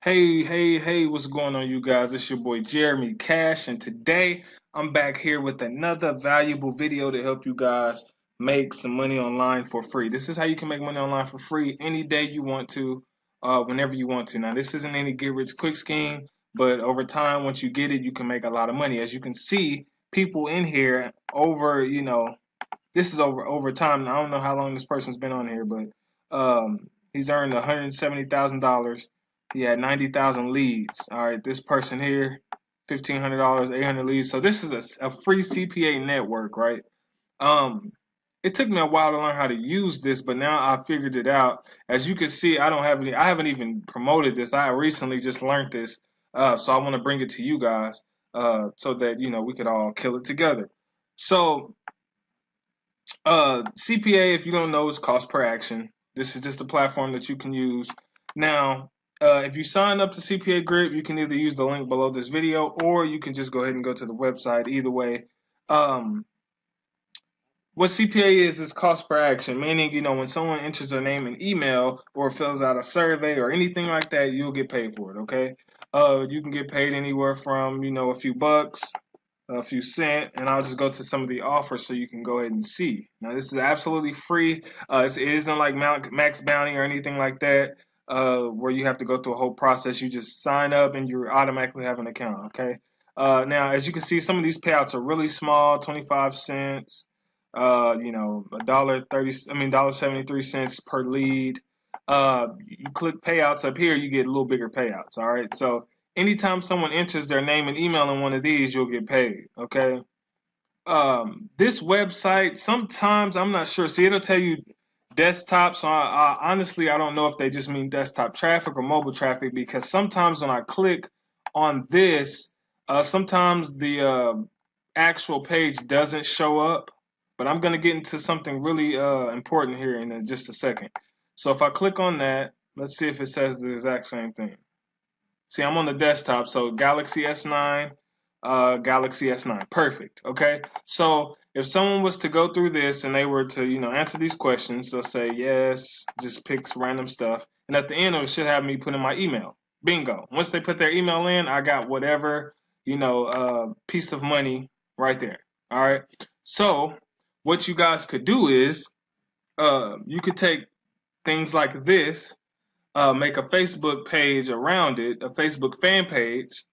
Hey, what's going on, you guys? It's your boy Jeremy Cash, and today I'm back here with another valuable video to help you guys make some money online for free. This is how you can make money online for free any day you want to, whenever you want to. Now, this isn't any get rich quick scheme, but over time, once you get it, you can make a lot of money. As you can see, people in here this is over time. I don't know how long this person's been on here, but he's earned $170,000. He had 90,000 leads. All right, this person here, $1,500, 800 leads. So this is a free CPA network, right? Um, it took me a while to learn how to use this, but now I figured it out. As you can see, I haven't even promoted this. I recently just learned this, so I want to bring it to you guys, so that we could all kill it together. So CPA, if you don't know, is cost per action. This is just a platform that you can use. Now, if you sign up to CPA Grip, you can either use the link below this video, or you can just go ahead and go to the website. Either way, what CPA is cost per action, meaning when someone enters their name and email or fills out a survey or anything like that, you'll get paid for it. Okay, you can get paid anywhere from a few bucks, a few cents, and I'll just go to some of the offers so you can go ahead and see. Now, this is absolutely free. It isn't like Max Bounty or anything like that, where you have to go through a whole process. You just sign up and you automatically have an account. Okay. Now, as you can see, some of these payouts are really small, 25 cents. $1.30. I mean, $1.73 per lead. You click payouts up here, you get a little bigger payouts. All right. So anytime someone enters their name and email in one of these, you'll get paid. Okay. This website, sometimes I'm not sure. See, it'll tell you desktop. So I honestly, I don't know if they just mean desktop traffic or mobile traffic, because sometimes when I click on this, sometimes the actual page doesn't show up. But I'm going to get into something really important here in just a second. So if I click on that, let's see if it says the exact same thing. See, I'm on the desktop, so Galaxy S9, Galaxy S9, perfect. Okay, so if someone was to go through this and they were to, answer these questions, they'll say yes, just picks random stuff, and at the end it should have me put in my email. Bingo. Once they put their email in, I got whatever, piece of money right there. All right. So what you guys could do is, you could take things like this, make a Facebook page around it, a Facebook fan page.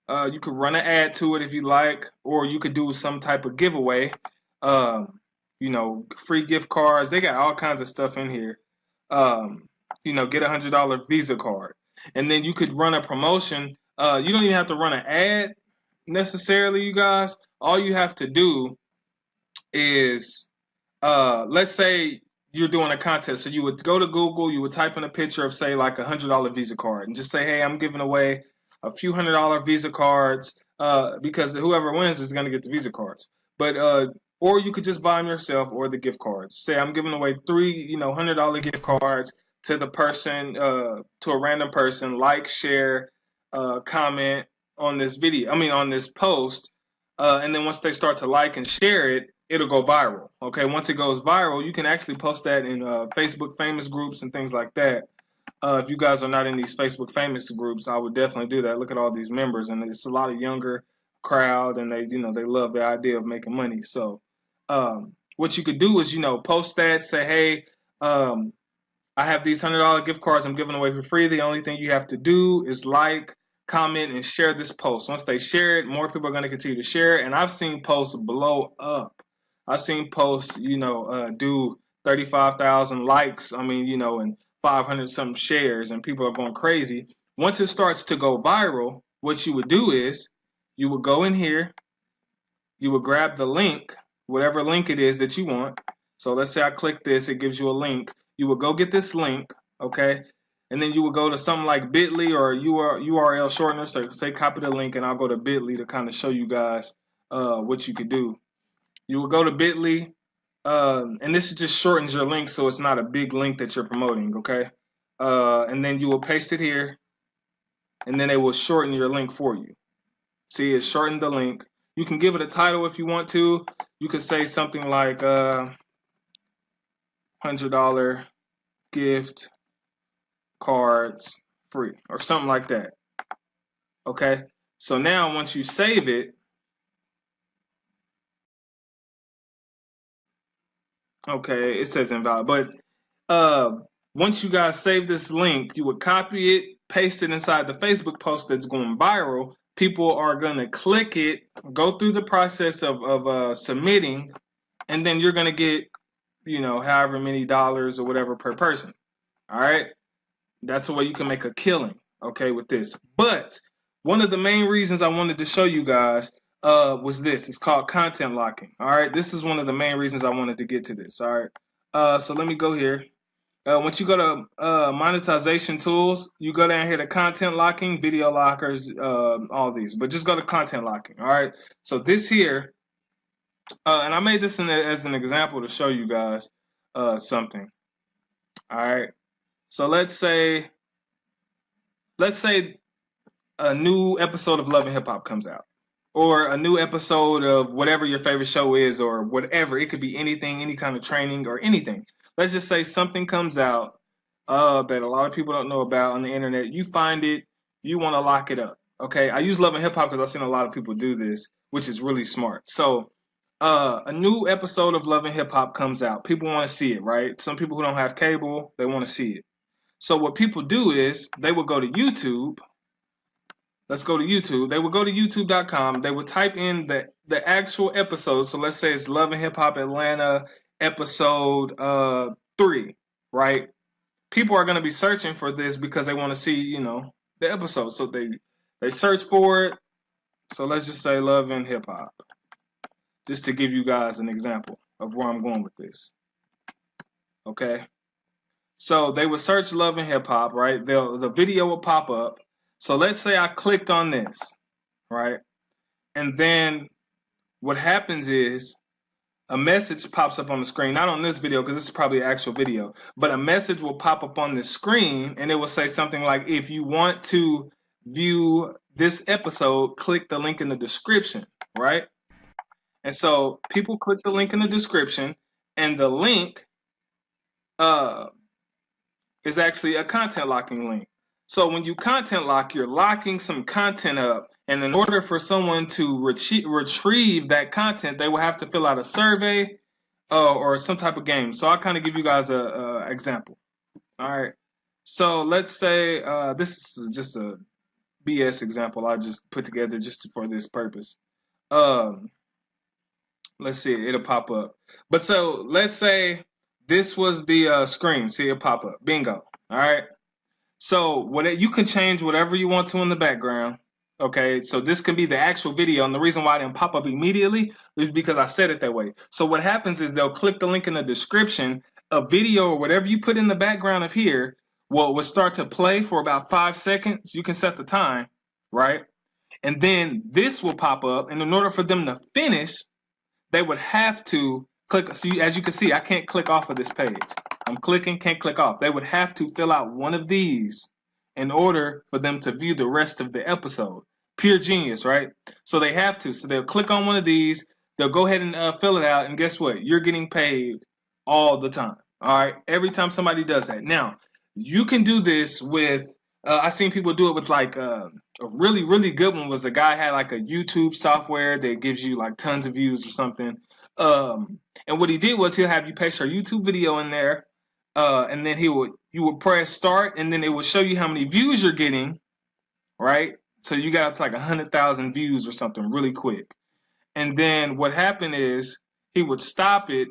You could run an ad to it if you like, or you could do some type of giveaway. Free gift cards. They got all kinds of stuff in here. Get $100 Visa card, and then you could run a promotion. You don't even have to run an ad necessarily, you guys. All you have to do is, let's say you're doing a contest. So you would go to Google, you would type in a picture of, say, like $100 Visa card, and just say, hey, I'm giving away a few $100 Visa cards, because whoever wins is going to get the Visa cards. But or you could just buy them yourself, or the gift cards. Say I'm giving away three, $100 gift cards to the person, to a random person. Like, share, comment on this video. I mean, on this post. And then once they start to like and share it, it'll go viral. Okay, once it goes viral, you can actually post that in Facebook famous groups and things like that. If you guys are not in these Facebook famous groups, I would definitely do that. Look at all these members, and it's a lot of younger crowd, and they love the idea of making money. So what you could do is, post that, say, hey, I have these $100 gift cards I'm giving away for free. The only thing you have to do is like, comment, and share this post. Once they share it, more people are going to continue to share it. And I've seen posts blow up. I've seen posts, do 35,000 likes. I mean, and 500 something shares, and people are going crazy. Once it starts to go viral, what you would do is you would go in here, you would grab the link, whatever link it is that you want. So let's say I click this, it gives you a link. You would go get this link, okay? And then you would go to something like Bitly or URL shortener. So say copy the link, and I'll go to Bitly to kind of show you guys what you could do. You would go to Bitly, and this just shortens your link, so it's not a big link that you're promoting, okay? And then you will paste it here, and then it will shorten your link for you. See, it shortened the link. You can give it a title if you want to. You could say something like $100 gift cards free or something like that. Okay, so now once you save it, okay, it says invalid, but once you guys save this link, you would copy it, paste it inside the Facebook post that's going viral. People are gonna click it, go through the process of submitting, and then you're gonna get, you know, however many dollars or whatever per person. All right, that's a way you can make a killing, okay, with this. But one of the main reasons I wanted to show you guys was this. It's called content locking. All right, this is one of the main reasons I wanted to get to this. All right, so let me go here. Once you go to monetization tools, you go down here to content locking, video lockers, all these. But just go to content locking. All right. So this here, and I made this as an example to show you guys something. All right. So let's say a new episode of Love and Hip Hop comes out, or a new episode of whatever your favorite show is, or whatever. It could be anything, any kind of training or anything. Let's just say something comes out that a lot of people don't know about on the internet. You find it, you want to lock it up. Okay, I use Love and Hip Hop because I've seen a lot of people do this, which is really smart. So a new episode of Love and Hip Hop comes out. People want to see it, right? Some people who don't have cable, they want to see it. So what people do is they will go to YouTube. Let's go to YouTube. They would go to youtube.com. They would type in the actual episode. So let's say it's Love and Hip Hop Atlanta episode 3, right? People are going to be searching for this because they want to see, you know, the episode. So they search for it. So let's just say Love and Hip Hop, just to give you guys an example of where I'm going with this. Okay. So they would search Love and Hip Hop, right? The video will pop up. So let's say I clicked on this, right? And then what happens is a message pops up on the screen, not on this video because this is probably an actual video, but a message will pop up on the screen and it will say something like, if you want to view this episode, click the link in the description, right? And so people click the link in the description, and the link is actually a content locking link. So when you content lock, you're locking some content up. And in order for someone to retrieve that content, they will have to fill out a survey or some type of game. So I'll kind of give you guys a example. All right. So let's say this is just a BS example I just put together just for this purpose. Let's see. It'll pop up. But so let's say this was the screen. See it pop up. Bingo. All right. So you can change whatever you want to in the background. Okay, so this can be the actual video, and the reason why it didn't pop up immediately is because I said it that way. So what happens is they'll click the link in the description, a video or whatever you put in the background of here will start to play for about 5 seconds. You can set the time, right? And then this will pop up, and in order for them to finish, they would have to click. So as you can see, I can't click off of this page. I'm clicking, can't click off. They would have to fill out one of these in order for them to view the rest of the episode. Pure genius, right? So they have to. So they'll click on one of these. They'll go ahead and fill it out. And guess what? You're getting paid all the time. All right? Every time somebody does that. Now, you can do this with, I've seen people do it with like a really, really good one was a guy had like a YouTube software that gives you like tons of views or something. And what he did was he'll have you paste your YouTube video in there. And then you would press start, and then it would show you how many views you're getting, right? So you got up to like 100,000 views or something really quick. And then what happened is he would stop it,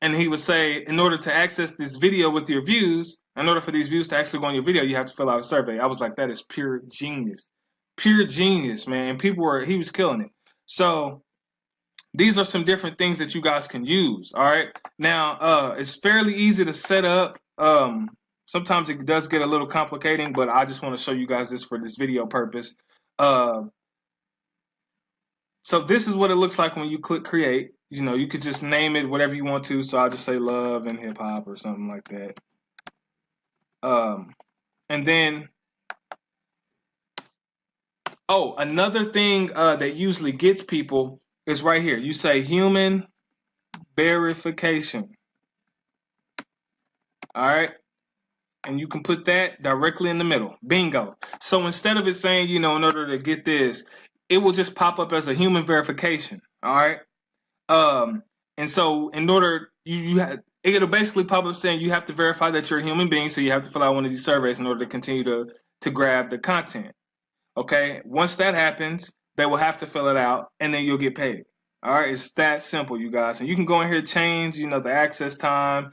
and he would say, in order to access this video with your views, in order for these views to actually go on your video, you have to fill out a survey. I was like, that is pure genius. Pure genius, man. He was killing it. So these are some different things that you guys can use. All right. Now, it's fairly easy to set up. Sometimes it does get a little complicating, but I just want to show you guys this for this video purpose. So this is what it looks like when you click create. You know, you could just name it whatever you want to. So I'll just say Love and Hip Hop or something like that. And then, another thing that usually gets people is right here. You say human verification. All right. and you can put that directly in the middle. Bingo. So instead of it saying, in order to get this, it will just pop up as a human verification. All right. Um, and so in order you have it'll basically pop up saying you have to verify that you're a human being, so you have to fill out one of these surveys in order to continue to grab the content. Okay, once that happens, they will have to fill it out, and then you'll get paid. All right, it's that simple, you guys. And you can go in here and change, the access time.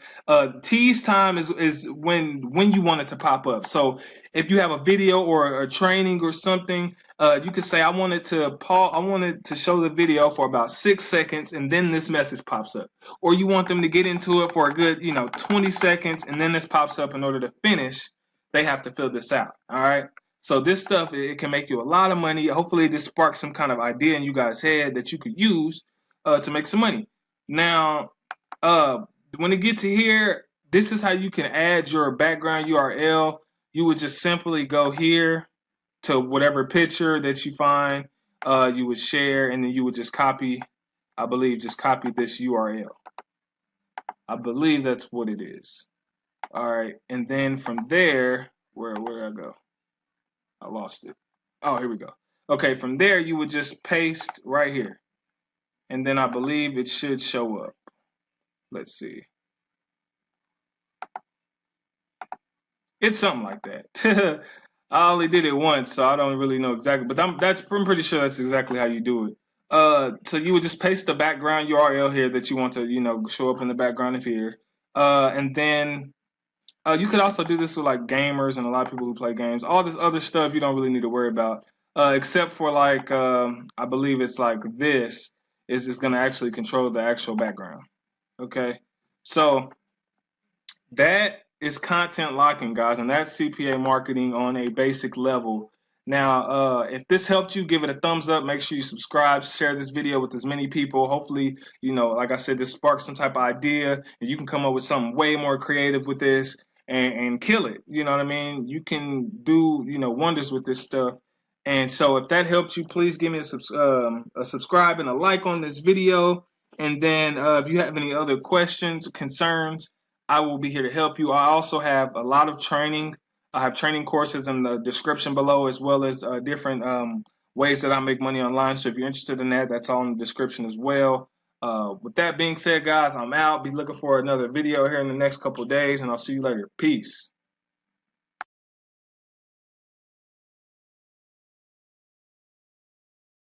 Tease time is when you want it to pop up. So if you have a video or a training or something, you could say I wanted to show the video for about 6 seconds, and then this message pops up. Or you want them to get into it for a good, 20 seconds, and then this pops up. In order to finish, they have to fill this out. All right. So this stuff, it can make you a lot of money. Hopefully this sparks some kind of idea in you guys' head that you could use to make some money. Now, when it gets to here, this is how you can add your background URL. You would just simply go here to whatever picture that you find, you would share, and then you would just copy, I believe, just copy this URL. I believe that's what it is. All right, and then from there, where did I go? I lost it. Oh, here we go. Okay, from there you would just paste right here. And then I believe it should show up. Let's see. It's something like that. I only did it once, so I don't really know exactly. But I'm pretty sure that's exactly how you do it. So you would just paste the background URL here that you want to, show up in the background of here. And then you could also do this with like gamers and a lot of people who play games. All this other stuff you don't really need to worry about, except for like I believe it's like this is going to actually control the actual background. Okay, so that is content locking, guys, and that's CPA marketing on a basic level. Now, if this helped you, give it a thumbs up. Make sure you subscribe, share this video with as many people. Hopefully, like I said, this sparks some type of idea, and you can come up with something way more creative with this and kill it. You know what I mean? You can do, wonders with this stuff. And so if that helped you, please give me a subscribe and a like on this video. And then if you have any other questions, concerns, I will be here to help you. I also have a lot of training. I have training courses in the description below, as well as different ways that I make money online. So if you're interested in that, that's all in the description as well. With that being said, guys, I'm out. Be looking for another video here in the next couple of days, and I'll see you later. Peace.